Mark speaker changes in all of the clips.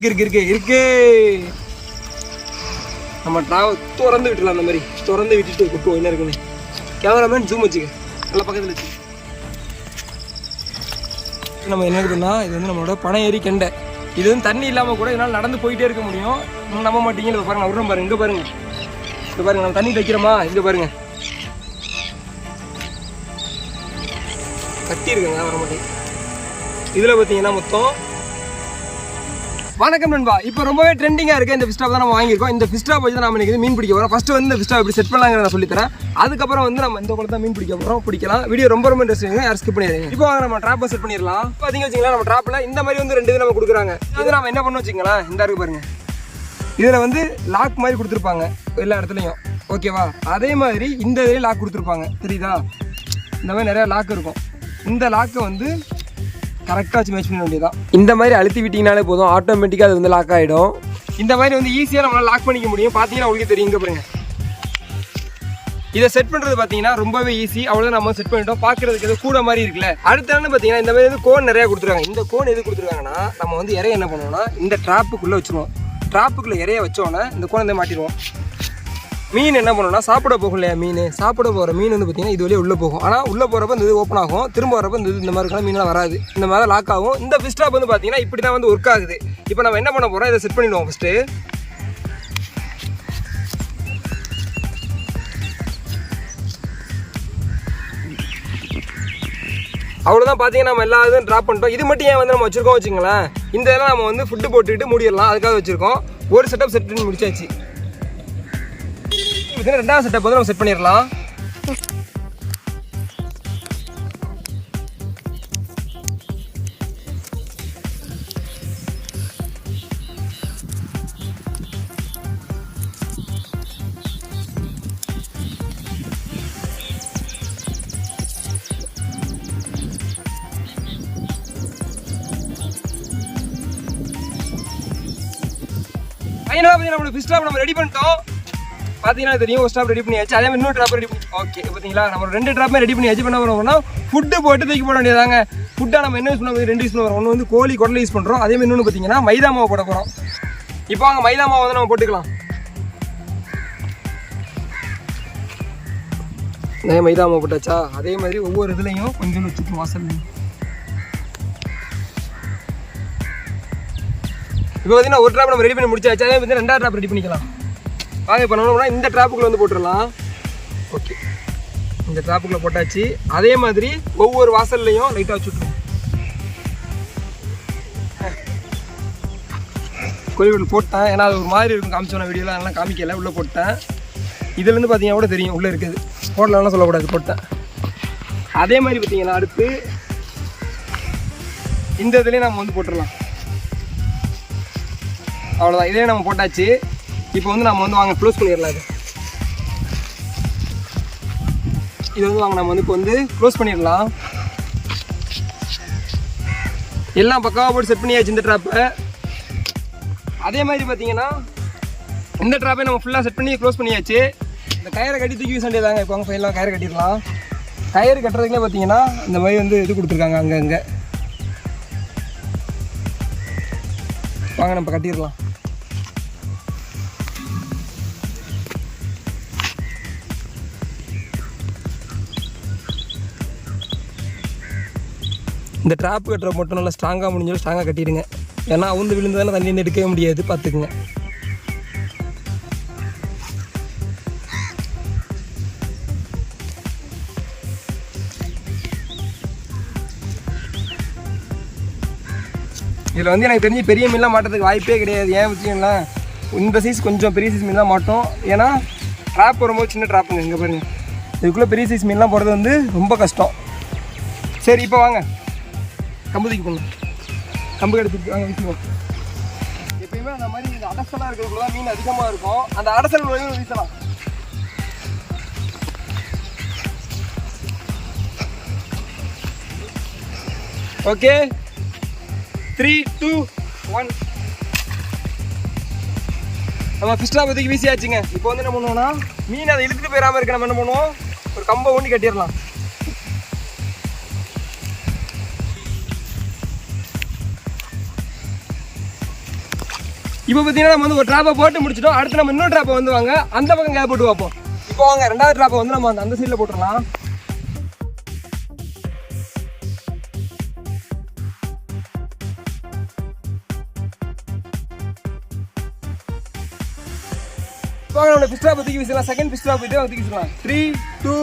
Speaker 1: இருக்கு. நம்ம திறந்து விட்டுலாம், அந்த மாதிரி திறந்து விட்டுட்டு கொட்டுவோம் என்ன இருக்குன்னு. கேமராமேன் ஜூம் வச்சுக்க, நல்லா பக்கத்தில் வச்சு. நம்ம என்ன இருக்குன்னா, இது வந்து நம்மளோட பனை ஏரி கெண்டை. இது வந்து தண்ணி இல்லாமல் கூட இதனால் நடந்து போயிட்டே இருக்க முடியும். நம்ப மாட்டீங்க, இதை பாருங்க, விடுறோம் பாருங்க, இங்கே பாருங்க, இங்கே பாருங்க, நம்ம தண்ணி வைக்கிறோமா, இங்கே பாருங்க கட்டி இருக்குங்க, வர மாட்டேங்க. இதில் பார்த்தீங்கன்னா மொத்தம். வணக்கம் நண்பா. இப்போ ரொம்பவே ட்ரெண்டிங்காக இருக்குது இந்த ஃபிஷ்டாப் தான் நம்ம வாங்கியிருக்கோம். இந்த ஃபிஷ்டாப் வச்சு தான் நம்ம இன்றைக்கி மீன் பிடிக்க போகிறோம். ஃபஸ்ட்டு வந்து இந்த ஃபிஷ்டாப் எப்படி செட் பண்ணலாங்கிற நான் சொல்லித்தரேன். அதுக்கப்புறம் வந்து நம்ம இந்த குளத்தை மீன் பிடிக்க போகிறோம். பிடிக்கலாம். வீடியோ ரொம்ப இன்ட்ரெஸ்டிங், யாரும் ஸ்கிப் பண்ணிடுங்க. இப்போ வாங்க நம்ம ட்ராப்பை செட் பண்ணிடலாம். பார்த்தீங்க வச்சுங்களா, நம்ம ட்ராப்பில் இந்த மாதிரி வந்து 2 இது நம்ம கொடுக்குறாங்க. இது நம்ம என்ன பண்ணோம் வச்சுங்களா, இந்த இருக்கு பாருங்க, இதில் வந்து லாக் மாதிரி கொடுத்துருப்பாங்க எல்லா இடத்துலையும், ஓகேவா. அதே மாதிரி இந்த இதுலேயும் லாக் கொடுத்துருப்பாங்க, தெரியுதா. இந்த மாதிரி நிறையா லாக் இருக்கும். இந்த லாக்கை வந்து கரெக்டாக வச்சு மேட்ச் பண்ண வேண்டியதான். இந்த மாதிரி அழுத்தி விட்டிங்கனாலே போதும், ஆட்டோமேட்டிக்காக அது வந்து லாக் ஆகிடும். இந்த மாதிரி வந்து ஈஸியாக நம்மளால் லாக் பண்ணிக்க முடியும். பார்த்தீங்கன்னா உங்களுக்கு தெரியும், இங்கே பாருங்க. இதை செட் பண்ணுறது பார்த்தீங்கன்னா ரொம்பவே ஈஸி. அவ்வளோதான், நம்ம செட் பண்ணிட்டோம். பார்க்குறதுக்கு எது கூட மாதிரி இருக்குல்ல. அடுத்த பார்த்தீங்கன்னா இந்த மாதிரி வந்து கோன் நிறையா கொடுத்துருக்காங்க. இந்த கோன் எது கொடுத்துருக்காங்கன்னா, நம்ம வந்து இறைய என்ன பண்ணுவோம்னா, இந்த ட்ராப்புக்குள்ளே வச்சுருவோம். ட்ராப்புக்குள்ளே இறைய வச்சோன்னே இந்த கோன் வந்து மாட்டிடுவோம். மீன் என்ன பண்ணணும்னா, சாப்பிட போகும் இல்லையா, மீன் சாப்பிட போகிற மீன் வந்து பார்த்தீங்கன்னா இது வழியே உள்ளே போகும். ஆனால் உள்ளே போகிறப்ப இந்த இது ஓப்பன் ஆகும், திரும்ப வரப்போ இந்த மாதிரி இருக்கலாம் மீன்லாம் வராது, இந்த மாதிரி லாக் ஆகும். இந்த ஃபிஷ் ட்ராப் வந்து பார்த்தீங்கன்னா இப்படி தான் வந்து ஒர்க் ஆகுது. இப்போ நம்ம என்ன பண்ண போகிறோம், இதை செட் பண்ணிடுவோம் ஃபஸ்ட்டு. அவ்வளோதான். பார்த்தீங்கன்னா நம்ம எல்லா இதுவும் ட்ராப் பண்ணிட்டோம். இது மட்டும் ஏன் வந்து நம்ம வச்சுருக்கோம் வச்சுங்களேன், இந்த இதெல்லாம் நம்ம வந்து ஃபுட்டு போட்டுக்கிட்டு மூடிடலாம், அதுக்காக வச்சுருக்கோம். ஒரு செட்டப் செட் பண்ணி முடிச்சாச்சு. ரெண்டாவது செட்டப் வந்து நம்ம செட் பண்ணிடலாம். நம்மளோட ஃபிஷ் ட்ராப் நம்ம ரெடி பண்ணிட்டோம். பார்த்தீங்கன்னா தெரியும், ஒரு ஸ்டாப் ரெடி பண்ணியாச்சு. அதே மாதிரி இன்னொரு ட்ராப் ரெடி பண்ணி, ஓகே. பார்த்தீங்களா, நம்ம 2 ட்ராப்புமே ரெடி பண்ணியாச்சு. பண்ண போகிறோம்னா ஃபுட்டு போட்டு தூக்கி போட வேண்டியதாங்க. ஃபுட்டாக நம்ம என்ன யூஸ் பண்ண 2 யூஸ் பண்ணுறோம். ஒன்று வந்து கோழி குடலை யூஸ் பண்ணுறோம். அதே மாதிரி இன்னொன்று பார்த்தீங்கன்னா மைதா மாவு போட போகிறோம். இப்போ அங்கே மைதா மாவு வந்து நம்ம போட்டுக்கலாம். மைதா மாவு போட்டாச்சா, அதே மாதிரி ஒவ்வொரு இதுலையும் கொஞ்சம் வச்சுக்கணும் வாசல். இப்போ பார்த்தீங்கன்னா ஒரு ட்ராப் நம்ம ரெடி பண்ணி முடிச்சாச்சு. அதே மாதிரி 2வது ட்ராப் ரெடி பண்ணிக்கலாம். வாங்க பண்ணணும்னா இந்த ட்ராப்புக்குள்ளே வந்து போட்டுடலாம். ஓகே, இந்த ட்ராப்புக்குள்ளே போட்டாச்சு. அதே மாதிரி ஒவ்வொரு வாசல்லையும் லைட்டாக வச்சுட்ருவோம். கோழிக்குள்ள போட்டேன், ஏன்னா அது ஒரு மாதிரி இருக்கும், காமிச்சோன்னா வீடியோவில் அதெல்லாம் காமிக்கல. உள்ளே போட்டேன். இதுலேருந்து பார்த்தீங்கன்னா கூட தெரியும் உள்ளே இருக்குது, போடலாம் சொல்லக்கூடாது, போட்டேன். அதே மாதிரி பார்த்தீங்கன்னா அடுத்து இந்த இதுலேயும் நம்ம வந்து போட்டுடலாம். அவ்வளோதான், இதே நம்ம போட்டாச்சு. இப்போ வந்து நம்ம வந்து வாங்க க்ளோஸ் பண்ணிடலாம். இது வந்து வாங்க நம்ம வந்து இப்போ வந்து க்ளோஸ் பண்ணிடலாம். எல்லாம் பக்காவாக போட்டு செட் பண்ணியாச்சு இந்த ட்ராப்பை. அதே மாதிரி பார்த்தீங்கன்னா இந்த ட்ராப்பை நம்ம ஃபுல்லாக செட் பண்ணி க்ளோஸ் பண்ணியாச்சு. இந்த கயிறை கட்டி தூக்கி வீச வேண்டியதாங்க. இப்போ அவங்க ஃபைனலாக கயிறு கட்டிடலாம். கயிறு கட்டுறதுக்குள்ளே பார்த்தீங்கன்னா இந்த மாதிரி வந்து இது கொடுத்துருக்காங்க அங்கங்கே. வாங்க நம்ம கட்டிடலாம். இந்த ட்ராப் கட்டுற மட்டும் நல்லா ஸ்ட்ராங்காக முடிஞ்சாலும் ஸ்ட்ராங்காக கட்டிடுங்க. ஏன்னா அவுந்து விழுந்ததெல்லாம் தண்ணி எடுக்கவே முடியாது, பார்த்துக்குங்க. இதில் வந்து எனக்கு தெரிஞ்சு பெரிய மீன்லாம் மாட்டுறதுக்கு வாய்ப்பே கிடையாது. ஏன் வச்சுக்கோங்களா, இந்த சைஸ் கொஞ்சம் பெரிய சைஸ் மீன் தான் மாட்டோம். ஏன்னா ட்ராப் வரும்போது சின்ன ட்ராப்புங்க. இங்கே பாருங்கள், இதுக்குள்ளே பெரிய சைஸ் மீன்லாம் போடுறது வந்து ரொம்ப கஷ்டம். சரி, இப்போ வாங்க கம்பு தூக்கி போடணும். கம்பு எடுத்துட்டு வாங்க வீசுவோம். எப்பயுமே அந்த மாதிரி இந்த அடசலாக இருக்கிறதுக்குள்ள தான் மீன் அதிகமாக இருக்கும். அந்த அடசல் வரையும் வீசலாம். ஓகே, 3, 2, 1. நம்ம ஃபிஷ் ட்ராப் தூக்கி வீசியாச்சுங்க. இப்போ வந்து என்ன பண்ணுவோம்னா, மீன் அதை இழுத்துட்டு போயிடாமல் இருக்க நம்ம என்ன பண்ணுவோம், ஒரு கம்பை ஊண்டி கட்டிடலாம். இப்போ பார்த்தீங்கன்னா நம்ம வந்து ஒரு ட்ராப்பை போட்டு முடிச்சிட்டோம். அடுத்து நம்ம இன்னொரு ட்ராப்பை வந்து வாங்க அந்த பக்கம் கேப் போட்டு பார்ப்போம். இப்போ வாங்க ரெண்டாவது ட்ராப்பை வந்து நம்ம அந்த சைடில் போட்டுடலாம். இப்போ நம்மளோட ஃபிஷ் ட்ராப் தூக்கி வீசலாம். செகண்ட் ஃபிஷ் ட்ராப் இதே தூக்கி வீசலாம். 3 2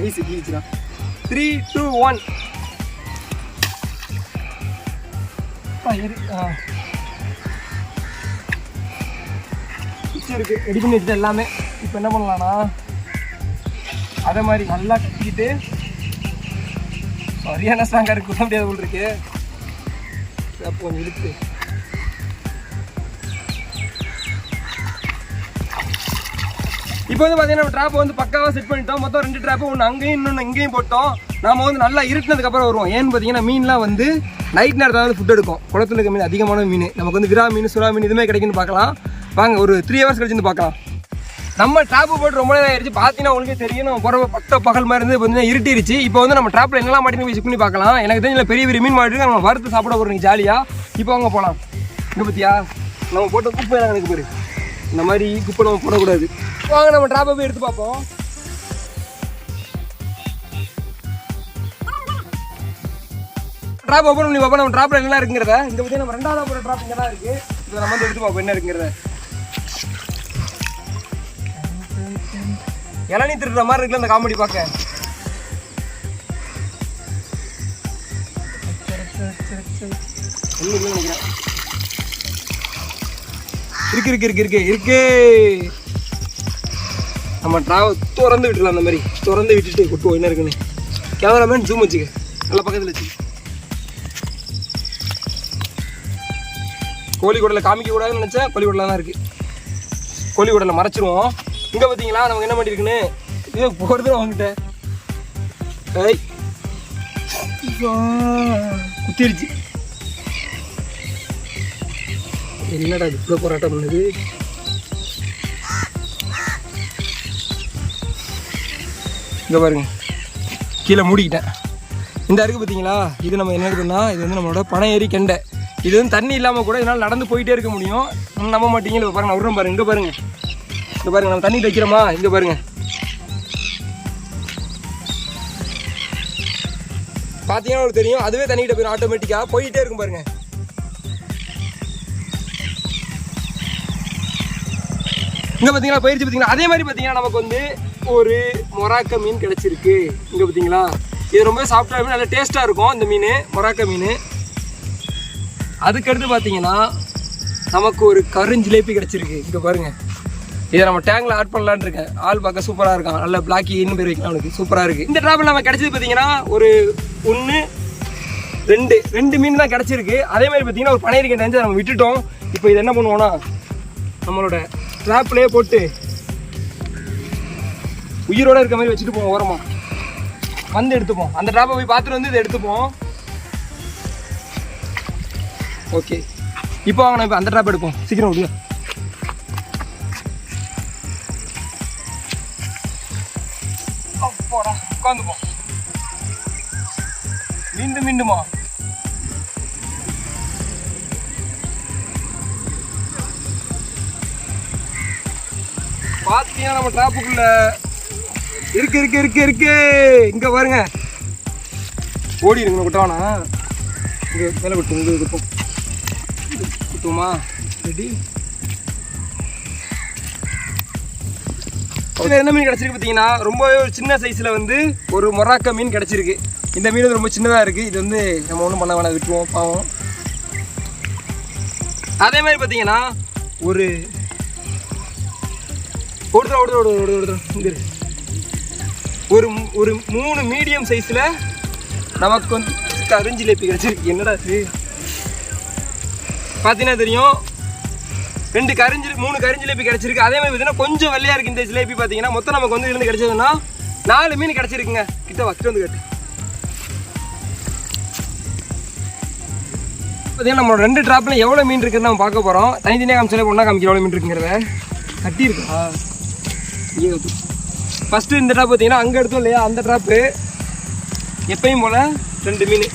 Speaker 1: ஐஸ் தூக்கி வீசலாம். 3 2 1 இருக்கு ரெடி பண்ணி வச்சுட்டு எல்லாமே. இப்போ என்ன பண்ணலாம்னா அதே மாதிரி நல்லா கட்டிக்கிட்டு சரியான ஸ்ட்ராங்காக இருக்கு கொடுக்க முடியாது போல் இருக்கு. கொஞ்சம் இழுத்து இப்போ வந்து பார்த்தீங்கன்னா நம்ம ட்ராப்பை வந்து பக்காவாக செட் பண்ணிட்டோம். மொத்தம் 2 ட்ராப்பு, ஒன்று அங்கேயும் இன்னொன்று இங்கேயும் போட்டோம். நாம் வந்து நல்லா இருட்டினதுக்கப்புறம் வருவோம். ஏன்னு பார்த்தீங்கன்னா மீன்லாம் வந்து நைட் நேரத்தில் வந்து ஃபுட் எடுக்கும். குளத்துல இருக்க மீன் அதிகமான மீன் நமக்கு வந்து விரா மீன் சுறா மீன் இதுவுமே கிடைக்குன்னு பார்க்கலாம். வாங்க ஒரு 3 ஹவர்ஸ் கழிச்சு வந்து பார்க்கலாம். நம்ம ட்ராப்பு போட்டு ரொம்ப நேரம் ஆயிடுச்சு. பார்த்தீங்கன்னா உங்களுக்கே தெரியும் நம்ம போகிற பட்ட பகல் மாதிரி இருந்து பார்த்தீங்கன்னா இருட்டிருச்சு. இப்போ வந்து நம்ம ட்ராப்பில் என்னெல்லாம் மாட்டின்னு போய் செக் பண்ணி பார்க்கலாம். எனக்கு தெரிஞ்ச பெரிய பெரிய மீன் மாட்டிருக்கு. நம்ம வறுத்து சாப்பிட போகிறோம் ஜாலியாக. இப்போ அவங்க போகலாம். இங்கே பார்த்தியா நம்ம போட்ட குப்பை எனக்கு பேர் இந்த மாதிரி குப்பை நம்ம போடக்கூடாது. வாங்க நம்ம ட்ராப்பை போய் எடுத்து பார்ப்போம். ட்ராப் ஓப்பன் பண்ணி பார்ப்போம் நம்ம ட்ராப்பில் என்ன இருக்குங்கிறத. இங்கே பற்றி நம்ம 2வது போகிற ட்ராப் இங்கே தான் இருக்குது. இதை நம்ம வந்து எடுத்து பார்ப்போம் என்ன இருக்குங்கிறத. இளநீ திருடுற மாதிரி இருக்குல்ல அந்த காமெடி பார்க்க. நினைக்கிறேன் இருக்கு இருக்கு இருக்கு இருக்கு இருக்கு. நம்ம ட்ராவல் திறந்து விட்டுலாம். அந்த மாதிரி திறந்து விட்டுட்டு கொட்டுவோம் என்ன இருக்குன்னு. கேமராமேன் ஜூம் வச்சுக்க நல்லா பக்கத்தில் வச்சு. கோழிக்கூடல காமிக்க கூடாதுன்னு நினச்சேன். கோழிக்கூடலாம் தான் இருக்குது. கோழிக்கூடல மறைச்சிருவோம். இங்கே பார்த்தீங்களா நமக்கு என்ன பண்ணியிருக்குன்னு. இதே போகிறது வாங்கிட்டேன். ஏய் குத்திருச்சு. என்னடா இது இவ்வளோ போராட்டம் பண்ணுது. இங்கே பாருங்க கீழே மூடிக்கிட்டேன். இந்த அருக்கு பார்த்தீங்களா இது நம்ம என்ன இருக்குன்னா இது வந்து நம்மளோட பனை ஏறி கெண்டை. இது வந்து தண்ணி இல்லாமல் கூட இதனால் நடந்து போயிட்டே இருக்க முடியும். நம்ப மாட்டீங்க. இப்போ பாருங்க விட்றோம் பாருங்க. இங்கே பாருங்க இங்கே பாருங்க நம்ம தண்ணி வைக்கிறோமா. இங்கே பாருங்க பார்த்தீங்கன்னா உங்களுக்கு தெரியும். அதுவே தண்ணிக்கிட்ட போயிடும் ஆட்டோமேட்டிக்காக போயிட்டே இருக்கும் பாருங்க. இங்கே பார்த்தீங்களா பயிற்சி பார்த்தீங்கன்னா அதே மாதிரி பார்த்தீங்கன்னா நமக்கு வந்து ஒரு மொராக்க மீன் கிடச்சிருக்கு. இங்கே பார்த்தீங்களா இது ரொம்ப சாஃப்டாக மீன் நல்லா டேஸ்ட்டாக இருக்கும் இந்த மீன் மொராக்க மீன். அதுக்கடுத்து பார்த்தீங்கன்னா நமக்கு ஒரு கருஞ்சிலேபி கிடச்சிருக்கு. இங்கே பாருங்கள் இதை நம்ம டேங்கில் ஆட் பண்ணலான்னு இருக்கேன். ஆள் பார்க்க சூப்பராக இருக்கான். நல்ல பிளாக்கின்னு பேர் வைக்கலாம் அவனுக்கு. சூப்பராக இருக்குது. இந்த ட்ராப்பில் நம்ம கிடச்சது பார்த்தீங்கன்னா ஒரு 1 2 மீன் தான் கிடச்சிருக்கு. அதே மாதிரி பார்த்தீங்கன்னா ஒரு பனையரி கெண்டை நம்ம விட்டுட்டோம். இப்போ இது என்ன பண்ணுவோம்னா நம்மளோட ட்ராப்லேயே போட்டு உயிரோடு இருக்க மாதிரி வச்சுட்டு போவோம். ஓரமாக வந்து எடுத்துப்போம். அந்த ட்ராப்பை போய் பார்த்துட்டு வந்து இதை எடுத்துப்போம். ஓகே இப்போ வாங்க நம்ம இப்போ அந்த ட்ராப் எடுப்போம். சீக்கிரம் விடுங்க. அப்போடா உட்காந்துப்போம். மீண்டுமா பார்த்தீங்கன்னா நம்ம ட்ராப்புக்குள்ள இருக்கு. இங்கே பாருங்க ஓடி இருக்குங்க. விட்டவானா இங்கே மேலே விட்டு இங்கே இருக்கும் குத்துமா ரெடி. என்ன மீன் கிடச்சிருக்கு பார்த்தீங்கன்னா ரொம்பவே ஒரு சின்ன சைஸில் வந்து ஒரு மொராக்க மீன் கிடச்சிருக்கு. இந்த மீன் வந்து ரொம்ப சின்னதாக இருக்குது. இது வந்து நம்ம ஒன்றும் பண்ண வேணாம் விட்டுருவோம் பாவம். அதே மாதிரி பார்த்தீங்கன்னா ஒரு இங்கே ஒரு 3 மீடியம் சைஸில் நமக்கு வந்து கருஞ்சிலேபி கிடச்சிருக்கு. என்னடா இது பார்த்தீங்கன்னா தெரியும். 3 கருஞ்சிலேபி கிடச்சிருக்கு. அதே மாதிரி பார்த்தீங்கன்னா கொஞ்சம் வெள்ளையாக இருக்குது இந்த ஜிலேபி. பார்த்தீங்கன்னா மொத்தம் நமக்கு வந்து இருந்து கிடச்சதுன்னா 4 மீன் கிடச்சிருக்குங்க. கிட்ட வந்து கேட்டு பார்த்தீங்கன்னா நம்மளோட 2 ட்ராப்பில் எவ்வளோ மீன் இருக்குதுன்னு நம்ம பார்க்க போகிறோம். தனித்தனியாக காமிச்சாலே ஒன்றா காமிக்க எவ்வளோ மீன் இருக்குங்கிறத. கட்டி இருக்கா ஃபஸ்ட்டு இந்த ட்ராப் பார்த்தீங்கன்னா அங்கே எடுத்தோம் இல்லையா அந்த ட்ராப்பு எப்பயும் போல் 2 மீன்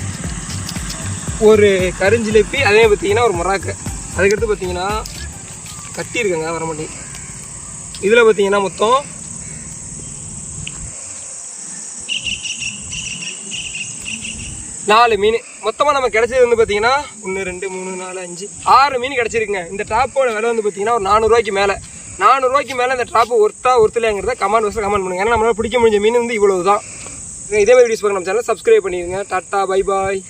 Speaker 1: ஒரு கருஞ்சிலேபி அதே பார்த்தீங்கன்னா ஒரு மொராக்க அதுக்கடுத்து பார்த்தீங்கன்னா கட்டி இருக்குங்க வர மாட்டேங்குது. இதில் பார்த்தீங்கன்னா மொத்தம் 4 மீன். மொத்தமாக நம்ம கிடைச்சது வந்து பார்த்தீங்கன்னா 1 2 3 4 5 6 மீன் கிடச்சிருக்குங்க. இந்த ட்ராப்போட விலை வந்து பார்த்தீங்கன்னா ஒரு 400 ரூபாய்க்கு மேலே. 400 ரூபாய்க்கு மேலே இந்த ட்ராப்பு ஒருத்தலையாங்கிறத கமெண்ட் பாக்ஸில் கமெண்ட் பண்ணுங்கள். ஏன்னா நம்மளால் பிடிக்க முடிஞ்ச மீன் வந்து இவ்வளவு தான். இதே மாதிரி வீடியோஸ் பார்க்க நம்ம சேனல் சப்ஸ்கிரைப் பண்ணிடுங்க. Tata bye bye.